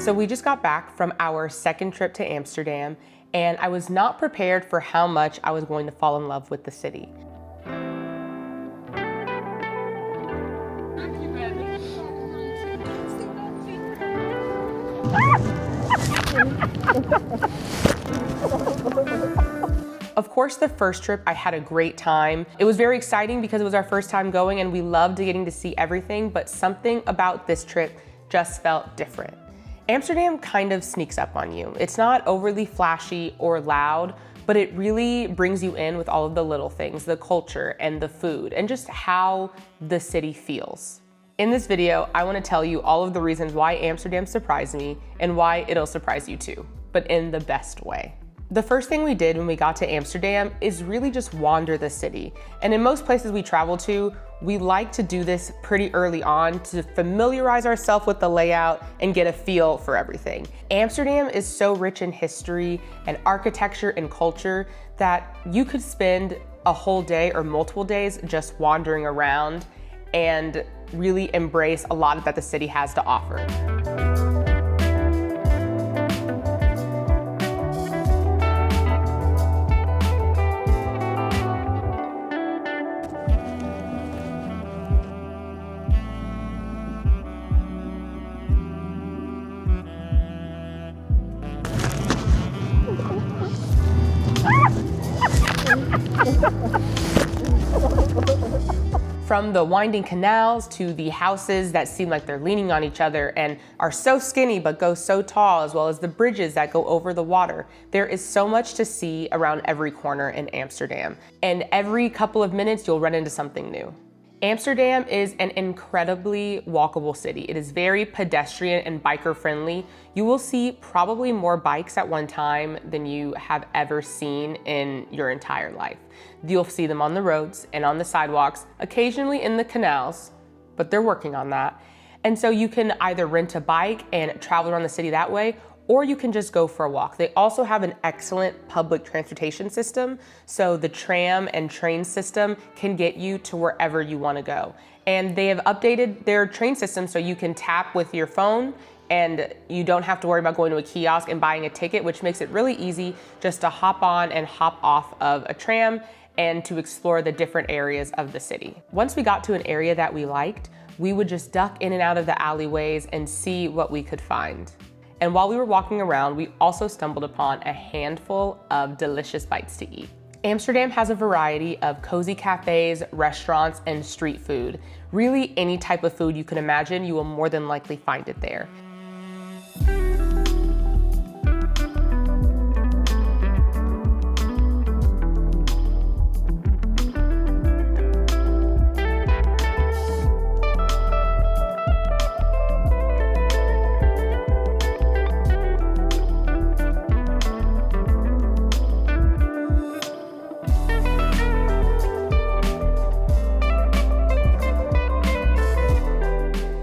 So we just got back from our second trip to Amsterdam, and I was not prepared for how much I was going to fall in love with the city. Of course, the first trip, I had a great time. It was very exciting because it was our first time going and we loved getting to see everything, but something about this trip just felt different. Amsterdam kind of sneaks up on you. It's not overly flashy or loud, but it really brings you in with all of the little things, the culture and the food, and just how the city feels. In this video, I want to tell you all of the reasons why Amsterdam surprised me and why it'll surprise you too, but in the best way. The first thing we did when we got to Amsterdam is really just wander the city. And in most places we travel to, we like to do this pretty early on to familiarize ourselves with the layout and get a feel for everything. Amsterdam is so rich in history and architecture and culture that you could spend a whole day or multiple days just wandering around and really embrace a lot that the city has to offer. From the winding canals to the houses that seem like they're leaning on each other and are so skinny but go so tall, as well as the bridges that go over the water. There is so much to see around every corner in Amsterdam. And every couple of minutes, you'll run into something new. Amsterdam is an incredibly walkable city. It is very pedestrian and biker friendly. You will see probably more bikes at one time than you have ever seen in your entire life. You'll see them on the roads and on the sidewalks, occasionally in the canals, but they're working on that. And so you can either rent a bike and travel around the city that way, or you can just go for a walk. They also have an excellent public transportation system, so the tram and train system can get you to wherever you want to go. And they have updated their train system so you can tap with your phone and you don't have to worry about going to a kiosk and buying a ticket, which makes it really easy just to hop on and hop off of a tram and to explore the different areas of the city. Once we got to an area that we liked, we would just duck in and out of the alleyways and see what we could find. And while we were walking around, we also stumbled upon a handful of delicious bites to eat. Amsterdam has a variety of cozy cafes, restaurants, and street food. Really, any type of food you can imagine, you will more than likely find it there.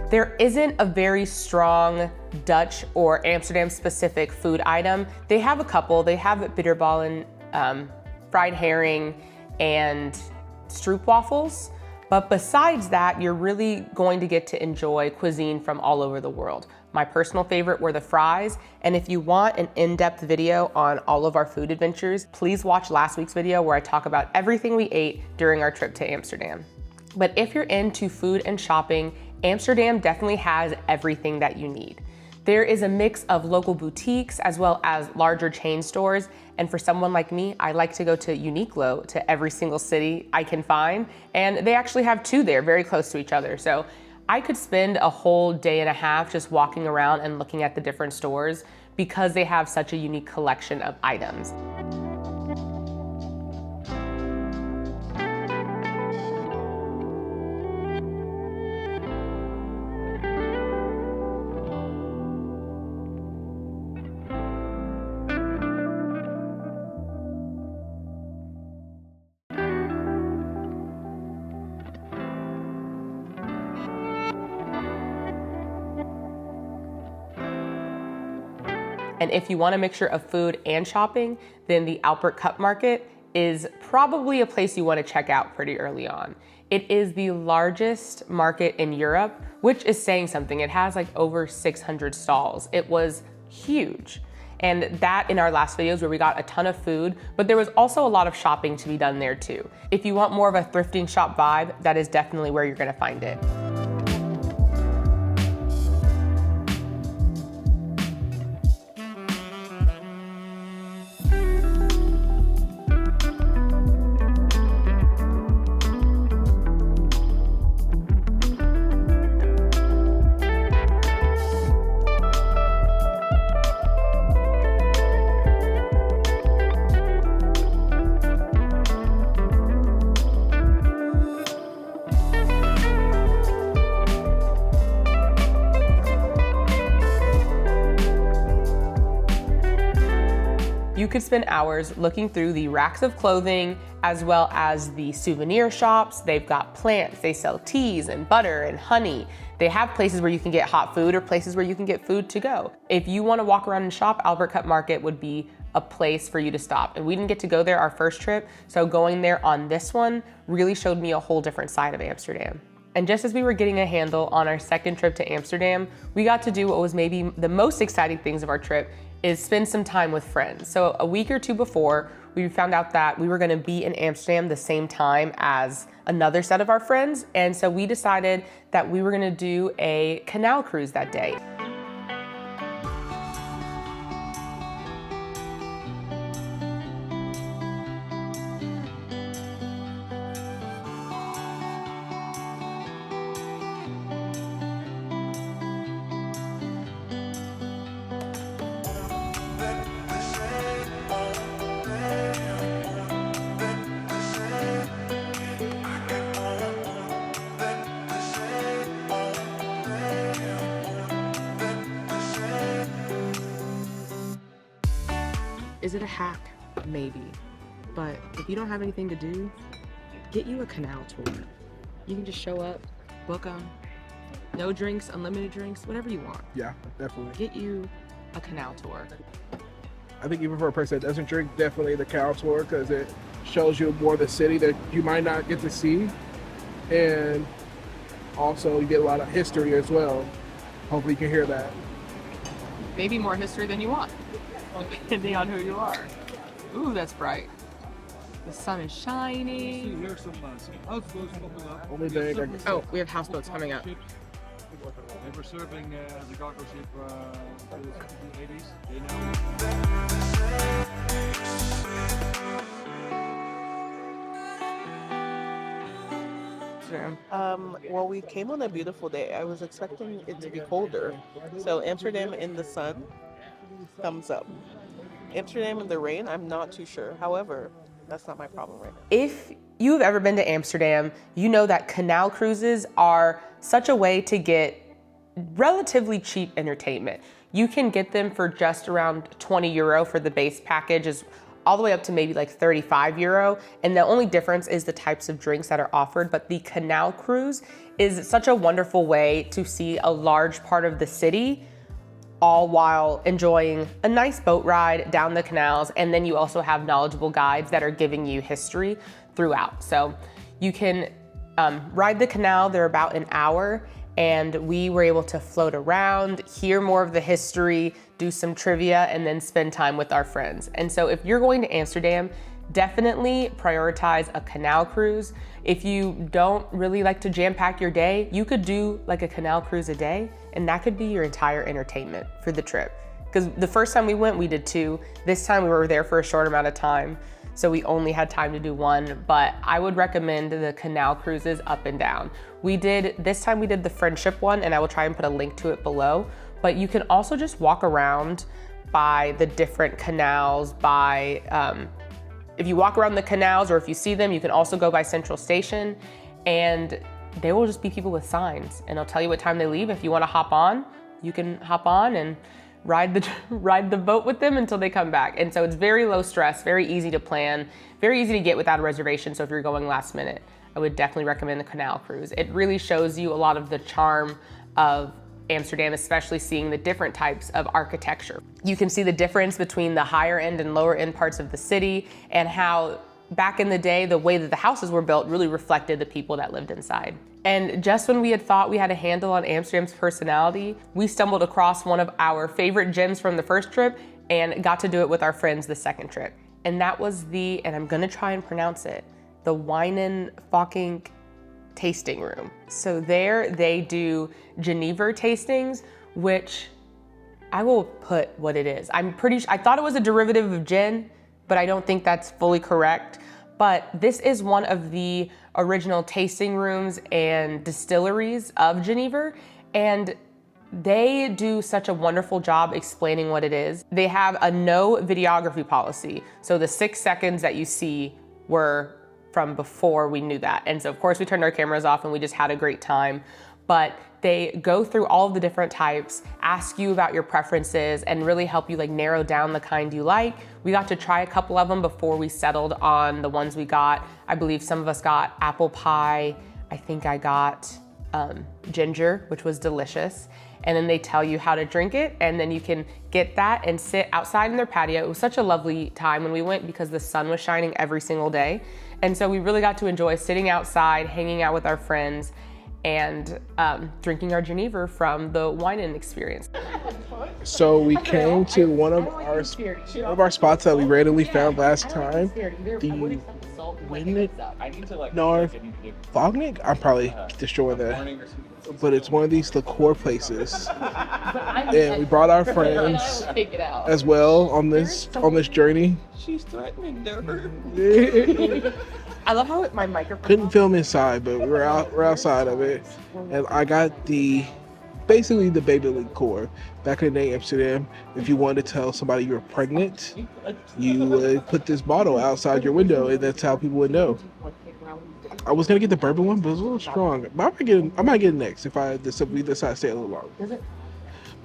There isn't a very strong Dutch or Amsterdam specific food item. They have a couple. They have bitterballen, fried herring, and stroopwafels. But besides that, you're really going to get to enjoy cuisine from all over the world. My personal favorite were the fries. And if you want an in-depth video on all of our food adventures, please watch last week's video where I talk about everything we ate during our trip to Amsterdam. But if you're into food and shopping, Amsterdam definitely has everything that you need. There is a mix of local boutiques as well as larger chain stores. And for someone like me, I like to go to Uniqlo to every single city I can find. And they actually have two there very close to each other. So I could spend a whole day and a half just walking around and looking at the different stores because they have such a unique collection of items. And if you want a mixture of food and shopping, then the Albert Cup Market is probably a place you want to check out pretty early on. It is the largest market in Europe, which is saying something. It has like over 600 stalls. It was huge. And that in our last videos where we got a ton of food, but there was also a lot of shopping to be done there too. If you want more of a thrifting shop vibe, that is definitely where you're gonna find it. You could spend hours looking through the racks of clothing as well as the souvenir shops. They've got plants, they sell teas and butter and honey. They have places where you can get hot food or places where you can get food to go. If you want to walk around and shop, Albert Cup Market would be a place for you to stop. And we didn't get to go there our first trip, so going there on this one really showed me a whole different side of Amsterdam. And just as we were getting a handle on our second trip to Amsterdam, we got to do what was maybe the most exciting things of our trip, is spend some time with friends. So a week or two before, we found out that we were gonna be in Amsterdam the same time as another set of our friends. And so we decided that we were gonna do a canal cruise that day. Is it a hack? Maybe. But if you don't have anything to do, get you a canal tour. You can just show up, book them, no drinks, unlimited drinks, whatever you want. Yeah, definitely. Get you a canal tour. I think even for a person that doesn't drink, definitely the canal tour, because it shows you more of the city that you might not get to see. And also you get a lot of history as well. Hopefully you can hear that. Maybe more history than you want, depending on who you are. Ooh, that's bright. The sun is shining. Only thing Oh, we have houseboats coming up. They were serving the cargo ship in the 80s. They Well, we came on a beautiful day. I was expecting it to be colder. So Amsterdam in the sun, thumbs up. Amsterdam in the rain, I'm not too sure. However, that's not my problem right now. If you've ever been to Amsterdam, you know that canal cruises are such a way to get relatively cheap entertainment. You can get them for just around 20 euro for the base package, is all the way up to maybe like 35 euro. And the only difference is the types of drinks that are offered. But the canal cruise is such a wonderful way to see a large part of the city, all while enjoying a nice boat ride down the canals. And then you also have knowledgeable guides that are giving you history throughout. So you can ride the canal, they're about an hour, and we were able to float around, hear more of the history, do some trivia, and then spend time with our friends. And so if you're going to Amsterdam, definitely prioritize a canal cruise. If you don't really like to jam pack your day, you could do like a canal cruise a day, and that could be your entire entertainment for the trip. Because the first time we went, we did 2. This time we were there for a short amount of time, so we only had time to do 1, but I would recommend the canal cruises up and down. This time we did the friendship one, and I will try and put a link to it below, but you can also just walk around by the different canals, if you walk around the canals or if you see them, you can also go by Central Station, and they will just be people with signs, and they'll tell you what time they leave. If you wanna hop on, you can hop on and ride the boat with them until they come back. And so it's very low stress, very easy to plan, very easy to get without a reservation. So if you're going last minute, I would definitely recommend the canal cruise. It really shows you a lot of the charm of Amsterdam, especially seeing the different types of architecture. You can see the difference between the higher end and lower end parts of the city, and how back in the day, the way that the houses were built really reflected the people that lived inside. And just when we had thought we had a handle on Amsterdam's personality, we stumbled across one of our favorite gyms from the first trip and got to do it with our friends the second trip. And that was and I'm gonna try and pronounce it, the Winen fucking tasting room. So there they do Geneva tastings, which I will put what it is. I thought it was a derivative of gin, but I don't think that's fully correct. But this is one of the original tasting rooms and distilleries of Geneva, and they do such a wonderful job explaining what it is. They have a no videography policy. So the 6 seconds that you see were from before we knew that. And so of course we turned our cameras off and we just had a great time. But they go through all of the different types, ask you about your preferences, and really help you like narrow down the kind you like. We got to try a couple of them before we settled on the ones we got. I believe some of us got apple pie. I think I got ginger, which was delicious. And then they tell you how to drink it, and then you can get that and sit outside in their patio. It was such a lovely time when we went because the sun was shining every single day. And so we really got to enjoy sitting outside, hanging out with our friends, and drinking our Geneva from the wine-in experience. So we came to one of our spots that we randomly found last time. The Fognick? I'm probably destroying that. But it's one of these liqueur places. And we brought our friends as well on this journey. She's threatening her. I love how my microphone Couldn't film inside, but we're outside of it. And I got basically the baby liqueur. Back in the day, Amsterdam, if you wanted to tell somebody you were pregnant, you would put this bottle outside your window, and that's how people would know. I was gonna get the bourbon one, but it was a little strong. But I might get it next if we decide to stay a little longer.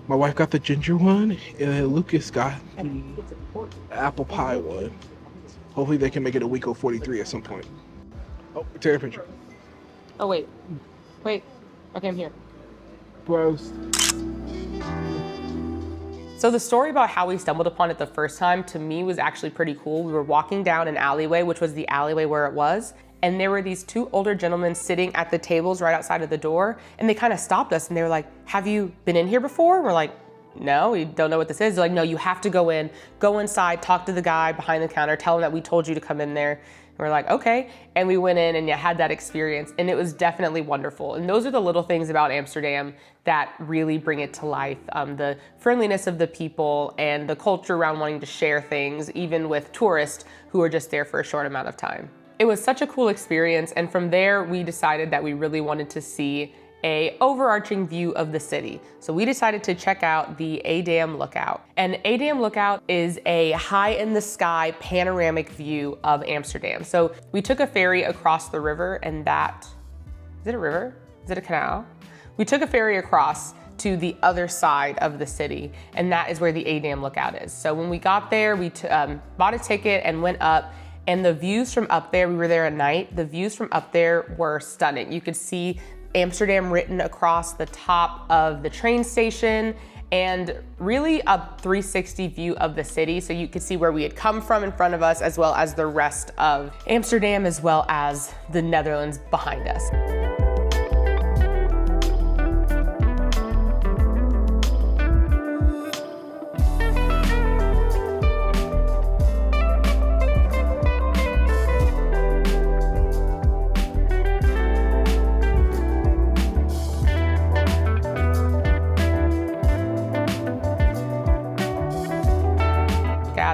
My wife got the ginger one, and then Lucas got the apple pie one. Hopefully they can make it a Weeko 43 at some point. Oh, take a picture. Oh, wait. Okay, I'm here. Bros. So the story about how we stumbled upon it the first time to me was actually pretty cool. We were walking down an alleyway, which was the alleyway where it was, and there were these two older gentlemen sitting at the tables right outside of the door, and they kind of stopped us and they were like, "Have you been in here before?" And we're like, "No, we don't know what this is." They're like, "No, you have to go inside, talk to the guy behind the counter, tell him that we told you to come in there." And we're like, "Okay." And we went in and had that experience, and it was definitely wonderful. And those are the little things about Amsterdam that really bring it to life. The friendliness of the people and the culture around wanting to share things, even with tourists who are just there for a short amount of time. It was such a cool experience, and from there we decided that we really wanted to see a overarching view of the city. So we decided to check out the Amsterdam Lookout. And Amsterdam Lookout is a high in the sky panoramic view of Amsterdam. So we took a ferry across the river, and is it a river? Is it a canal? We took a ferry across to the other side of the city, and that is where the Amsterdam Lookout is. So when we got there, we bought a ticket and went up. And the views from up there, we were there at night, the views from up there were stunning. You could see Amsterdam written across the top of the train station, and really a 360 view of the city. So you could see where we had come from in front of us, as well as the rest of Amsterdam, as well as the Netherlands behind us.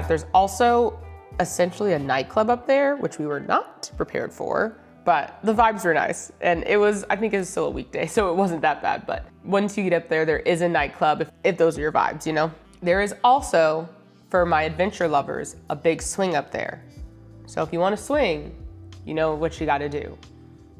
There's also essentially a nightclub up there, which we were not prepared for, but the vibes were nice. And I think it was still a weekday, so it wasn't that bad. But once you get up there, there is a nightclub if those are your vibes, you know? There is also, for my adventure lovers, a big swing up there. So if you want to swing, you know what you gotta do.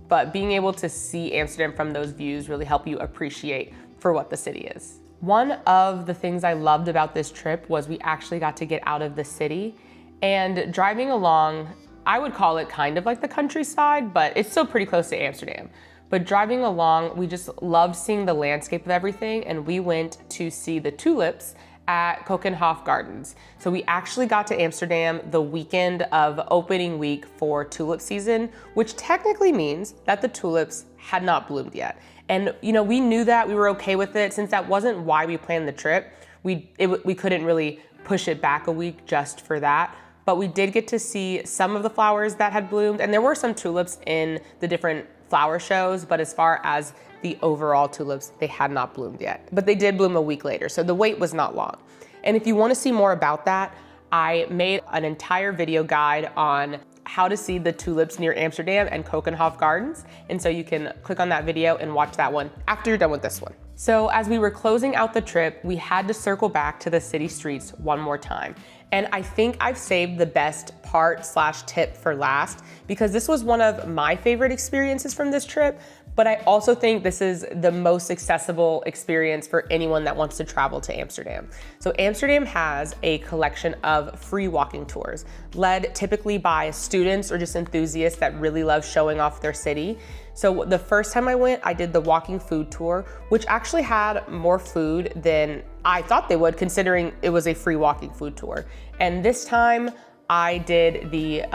But being able to see Amsterdam from those views really help you appreciate for what the city is. One of the things I loved about this trip was we actually got to get out of the city, and driving along, I would call it kind of like the countryside, but it's still pretty close to Amsterdam. But driving along, we just loved seeing the landscape of everything, and we went to see the tulips at Keukenhof Gardens. So we actually got to Amsterdam the weekend of opening week for tulip season, which technically means that the tulips had not bloomed yet. And you know, we knew that, we were okay with it since that wasn't why we planned the trip. We couldn't really push it back a week just for that. But we did get to see some of the flowers that had bloomed, and there were some tulips in the different flower shows, but as far as the overall tulips, they had not bloomed yet. But they did bloom a week later, so the wait was not long. And if you want to see more about that, I made an entire video guide on how to see the tulips near Amsterdam and Keukenhof Gardens. And so you can click on that video and watch that one after you're done with this one. So as we were closing out the trip, we had to circle back to the city streets one more time. And I think I've saved the best part / tip for last, because this was one of my favorite experiences from this trip, but I also think this is the most accessible experience for anyone that wants to travel to Amsterdam. So Amsterdam has a collection of free walking tours, led typically by students or just enthusiasts that really love showing off their city. So the first time I went, I did the walking food tour, which actually had more food than I thought they would, considering it was a free walking food tour. And this time I did the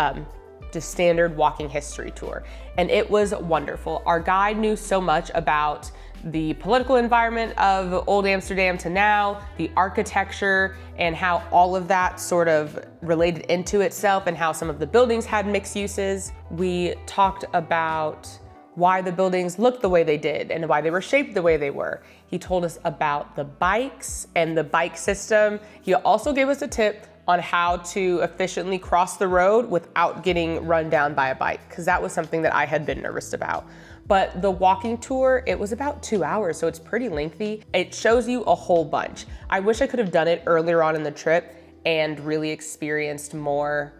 standard walking history tour, and it was wonderful. Our guide knew so much about the political environment of old Amsterdam to now, the architecture, and how all of that sort of related into itself, and how some of the buildings had mixed uses. We talked about why the buildings looked the way they did and why they were shaped the way they were. He told us about the bikes and the bike system. He also gave us a tip on how to efficiently cross the road without getting run down by a bike, because that was something that I had been nervous about. But the walking tour, it was about 2 hours, so it's pretty lengthy. It shows you a whole bunch. I wish I could have done it earlier on in the trip and really experienced more,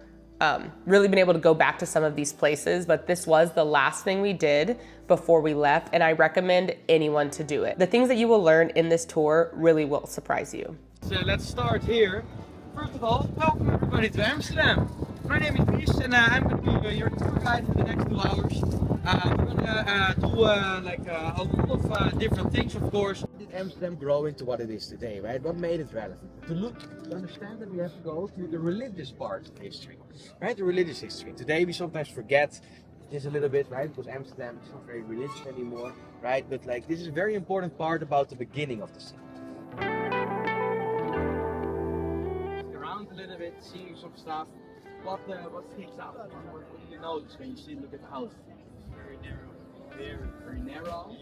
really been able to go back to some of these places, but this was the last thing we did before we left, and I recommend anyone to do it. The things that you will learn in this tour really will surprise you. So let's start here. First of all, welcome everybody to Amsterdam. My name is Mies and I'm going to be your tour guide for the next 2 hours. We're going to do a lot of different things, of course. Did Amsterdam grow into what it is today, right? What made it relevant? To understand that, we have to go to the religious part of history, right? The religious history. Today we sometimes forget this a little bit, right? Because Amsterdam is not very religious anymore, right? But like, this is a very important part about the beginning of the city. Around a little bit, seeing some stuff. What sticks out? What do you notice when you look at the house? Very narrow. Very narrow.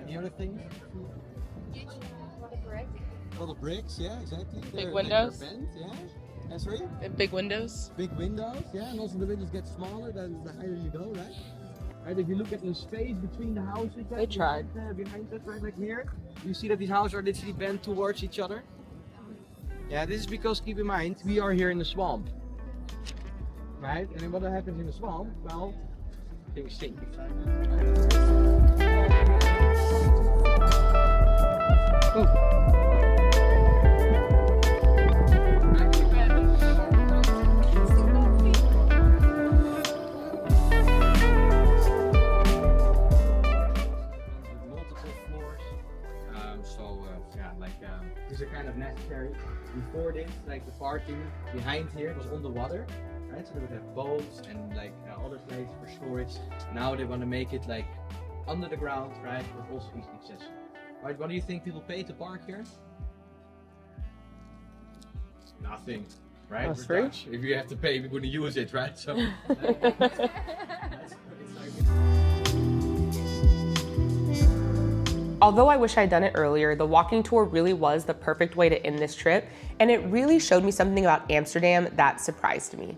Any other things? A lot of bricks, yeah, exactly. Big windows. Bent, yeah. Sorry? Big windows. Big windows, yeah, and also the windows get smaller the higher you go, right? Right, if you look at the space between the houses, They tried. Behind us, right, like here. You see that these houses are literally bent towards each other? Yeah, this is because, keep in mind, we are here in the swamp. Right? And then what happens in the swamp? Well, things sink. Multiple floors. These are kind of necessary. Before this, like the parking behind here was on the water, right? So they would have boats and like other places for storage. Now they want to make it like under the ground, right? But also easily accessible. Right? What do you think people pay to park here? Nothing, right? That's We're free. Dutch. If you have to pay, we're going to use it, right? So. Although I wish I'd done it earlier, the walking tour really was the perfect way to end this trip, and it really showed me something about Amsterdam that surprised me.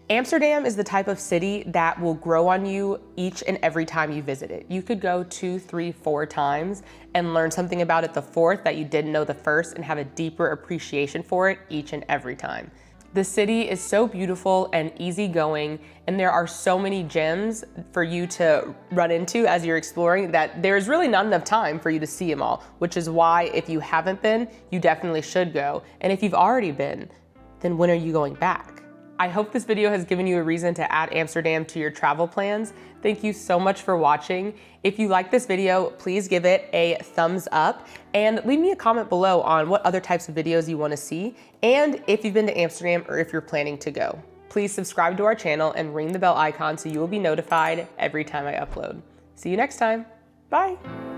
Amsterdam is the type of city that will grow on you each and every time you visit it. You could go 2, 3, 4 times and learn something about it the fourth that you didn't know the first, and have a deeper appreciation for it each and every time. The city is so beautiful and easygoing, and there are so many gems for you to run into as you're exploring that there's really not enough time for you to see them all, which is why if you haven't been, you definitely should go. And if you've already been, then when are you going back? I hope this video has given you a reason to add Amsterdam to your travel plans. Thank you so much for watching. If you like this video, please give it a thumbs up and leave me a comment below on what other types of videos you want to see and if you've been to Amsterdam or if you're planning to go. Please subscribe to our channel and ring the bell icon so you will be notified every time I upload. See you next time. Bye.